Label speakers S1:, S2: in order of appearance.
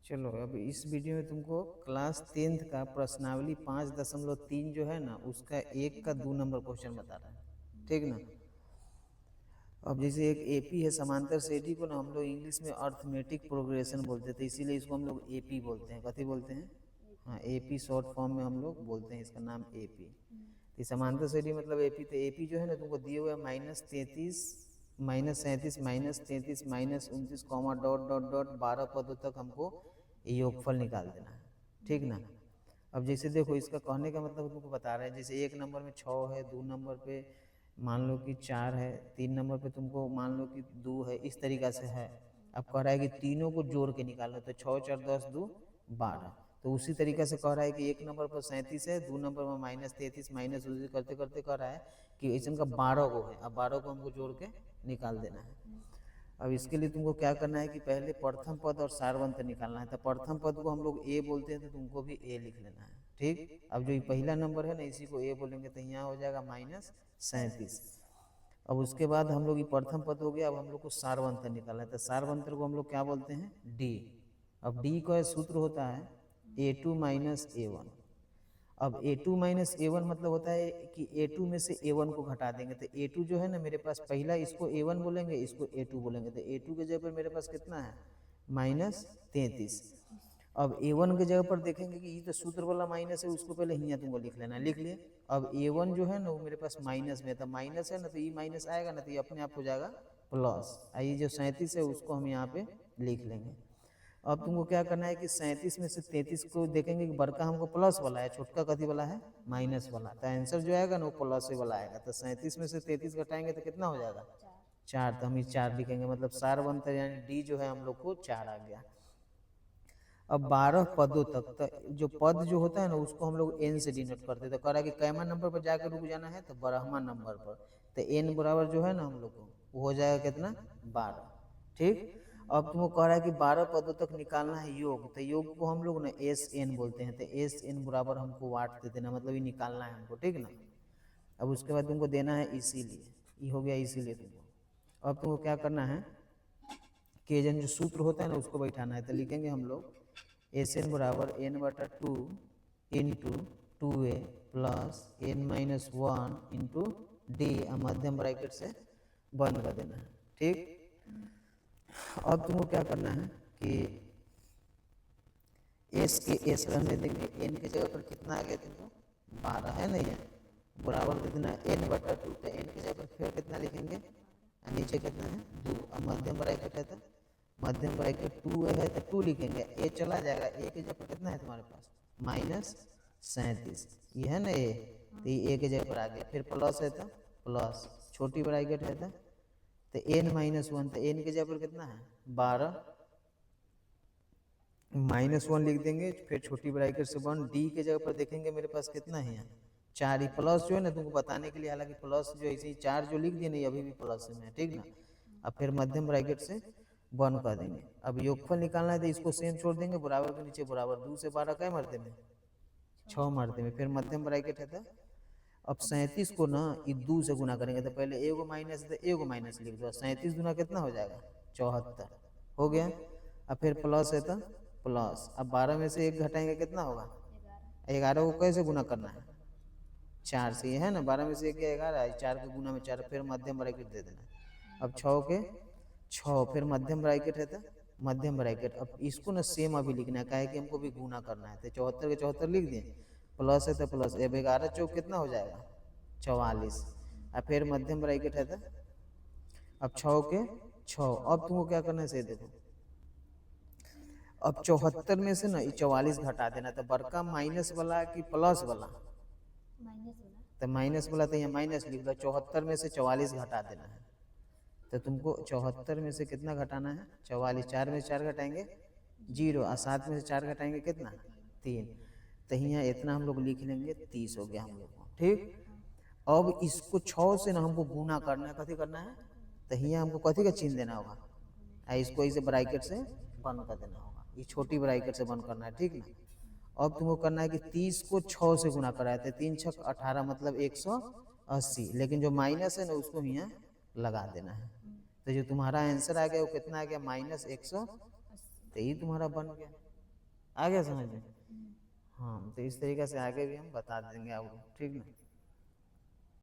S1: चलो अब इस वीडियो में तुमको क्लास 10th का प्रश्नावली 5.3 जो है ना उसका 1 का 2 नंबर क्वेश्चन बता रहा है, ठीक ना। अब जैसे एक एपी है समांतर श्रेणी को ना हम लोग इंग्लिश में अर्थमेटिक प्रोग्रेशन बोलते थे, इसीलिए इसको हम लोग एपी बोलते हैं। कथी बोलते हैं? हाँ, एपी शॉर्ट फॉर्म में हम लोग बोलते हैं, इसका नाम एपी। तो समांतर श्रेणी मतलब एपी। तो एपी जो है ना तुमको दिए हुए -33 -37 -33 -29 कॉमा डॉट डॉट डॉट 12 पदों तक हमको योगफल निकाल देना है, ठीक ना। अब जैसे देखो इसका कहने का मतलब तुमको बता रहे हैं, जैसे 1 नंबर में 6 है, 2 नंबर पे मान लो कि 4 है, 3 नंबर पे तुमको मान लो कि 2 है, इस तरीका से है। अब कह रहा है कि तीनों को जोड़ के निकालो, तो 6 4 10 2 12। तो उसी तरीके से कह रहा है कि 1 नंबर पर 37 है, 2 नंबर में -33 माइनस उसी करते करते कह रहा है कि ऐसा का 12 को है। अब 12 को हमको जोड़ के निकाल देना है। अब इसके लिए तुमको क्या करना है कि पहले प्रथम पद और सारवंत निकालना है। तो प्रथम पद को हम लोग ए बोलते हैं, तो तुमको भी ए लिख लेना है, ठीक। अब जो पहला नंबर है ना इसी को ए बोलेंगे, तो यहाँ हो जाएगा -37। अब उसके बाद हम लोग ये प्रथम पद हो गया। अब हम लोग को सारवंतर निकालना है, तो सारवंतर को हम लोग क्या बोलते हैं? डी। अब डी का सूत्र होता है A2 माइनस A1। अब A2 माइनस A1 मतलब होता है कि A2 में से A1 को घटा देंगे। तो A2 जो है ना मेरे पास पहला, इसको A1 बोलेंगे, इसको A2 बोलेंगे। तो A2 के जगह पर मेरे पास कितना है? -33। अब A1 के जगह पर देखेंगे कि ये तो सूत्र वाला माइनस है, उसको पहले यहाँ तुमको लिख लेना, लिख लिए। अब A1 जो है ना वो मेरे पास माइनस में, तो माइनस है ना तो ये माइनस आएगा ना, तो ये अपने आप हो जाएगा प्लस। ये जो 37 है उसको हम यहाँ पे लिख लेंगे। अब तुमको क्या करना है कि 37 में से 33 को देखेंगे कि बड़का हमको प्लस वाला है, छोटका कथी वाला है? माइनस वाला। तो आंसर जो आएगा ना वो प्लस वाला आएगा। तो 37 में से 33 घटाएंगे तो कितना हो जाएगा? 4। तो हम इस 4 लिखेंगे, मतलब सारवंतर यानी डी जो है हम लोग को 4 आ गया। अब 12 पदों तक, तो जो पद जो होता है ना उसको हम लोग एन से डिनोट करते हैं। तो कह रहा है कि कैमा नंबर पर जाकर रुक जाना है? तो 12वां नंबर पर। तो एन बराबर जो है ना हम लोग को वो हो जाएगा कितना? 12, ठीक। अब तुमको कह रहा है कि 12 पदों तक निकालना है योग। तो योग को हम लोग ना एस एन बोलते हैं। तो एस एन बराबर हमको वाट दे देना, मतलब ये निकालना है हमको, ठीक ना। अब उसके बाद तुमको देना है इसीलिए, ये हो गया इसीलिए तुमको। अब तुमको क्या करना है कि जो सूत्र होता है ना उसको बैठाना है। तो लिखेंगे हम लोग एस एन बराबर n/2 into 2a plus n-1 into D, मध्यम ब्रैकेट से बंद कर देना है, ठीक। अब तुमको क्या करना है कि एस के एस रहने देंगे, एन के जगह पर कितना आ गया तुमको? 12 है नहीं है, बराबर दे देना n/2। तो एन के जगह पर फिर कितना लिखेंगे? नीचे कितना है? 2। अब मध्यम ब्रैकेट है तो मध्यम ब्रैकेट 2 है तो 2 लिखेंगे, ए चला जाएगा। ए के जगह पर कितना है तुम्हारे पास? -37। ये है ना ए, तो ये ए के जगह पर आ गया। फिर प्लस है तो प्लस, छोटी ब्रैकेट है तो n-1। तो एन के जगह पर कितना है? 12 -1 लिख देंगे, फिर छोटी ब्रैकेट से 1। डी के जगह पर देखेंगे मेरे पास कितना है यहाँ? 4। ही प्लस जो है ना तुमको बताने के लिए, हालांकि प्लस जो ऐसे ही 4 जो लिख दिए नहीं अभी भी प्लस में है, ठीक ना। अब फिर मध्यम ब्रैकेट से 1 कर देंगे। अब योगफल निकालना है तो इसको सेम छोड़ देंगे, बराबर के नीचे बराबर। 2 से 12 क्या मरते में? 6 मरते में। फिर मध्यम ब्रैकेट है तो अब 37 को ना ये 2 से गुना करेंगे। तो पहले एगो माइनस है तो एगो माइनस लिख दो। 37 गुना कितना हो जाएगा? 74 हो गया। अब फिर प्लस है तो प्लस। अब 12 में से 1 घटाएंगे कितना होगा? 11 को कैसे गुना करना है? 4 से, है ना। 12 में से 1 गया 11, 4 के गुना में 4, फिर मध्यम ब्रैकेट दे देना। अब 6 के 6, फिर मध्यम ब्रैकेट है तो मध्यम ब्रैकेट। अब इसको ना सेम अभी लिखना है, काहे कि हमको भी गुना करना है। तो 74 के 74 लिख दिए, प्लस है तो प्लस। अब 11 चौक कितना हो जाएगा? 44। और फिर मध्यम ब्रैकेट है तो अब 6 के 6। अब तुमको क्या करना है से देखो, अब 74 में से ना 44 घटा देना। तो बड़का माइनस वाला कि प्लस वाला? तो माइनस वाला, तो यहाँ माइनस लिख दो। 74 में से 44 घटा देना है। तो तुमको 74 में से कितना घटाना है? 44। 4 में से 4 घटाएंगे 0, और 7 में से 4 घटाएंगे कितना? 3। तो यहाँ इतना हम लोग लिख लेंगे, 30 हो गया हम लोग को, ठीक। अब इसको 6 से ना हमको गुना करना है। कथी करना है? तो यहाँ हमको कथी का चिन्ह देना होगा? इसको इसे ब्रैकेट से बंद कर देना होगा, ये छोटी ब्रैकेट से बंद करना है, ठीक ना। अब तुमको करना है कि 30 को 6 से गुना कराए थे, 3 6 18 मतलब 180। लेकिन जो माइनस है ना उसको यहाँ लगा देना है। तो जो तुम्हारा आंसर आ गया वो कितना आ गया? -100। तो ये तुम्हारा बन गया। आ गया समझ में? हाँ, तो इस तरीके से आगे भी हम बता देंगे आपको, ठीक ना।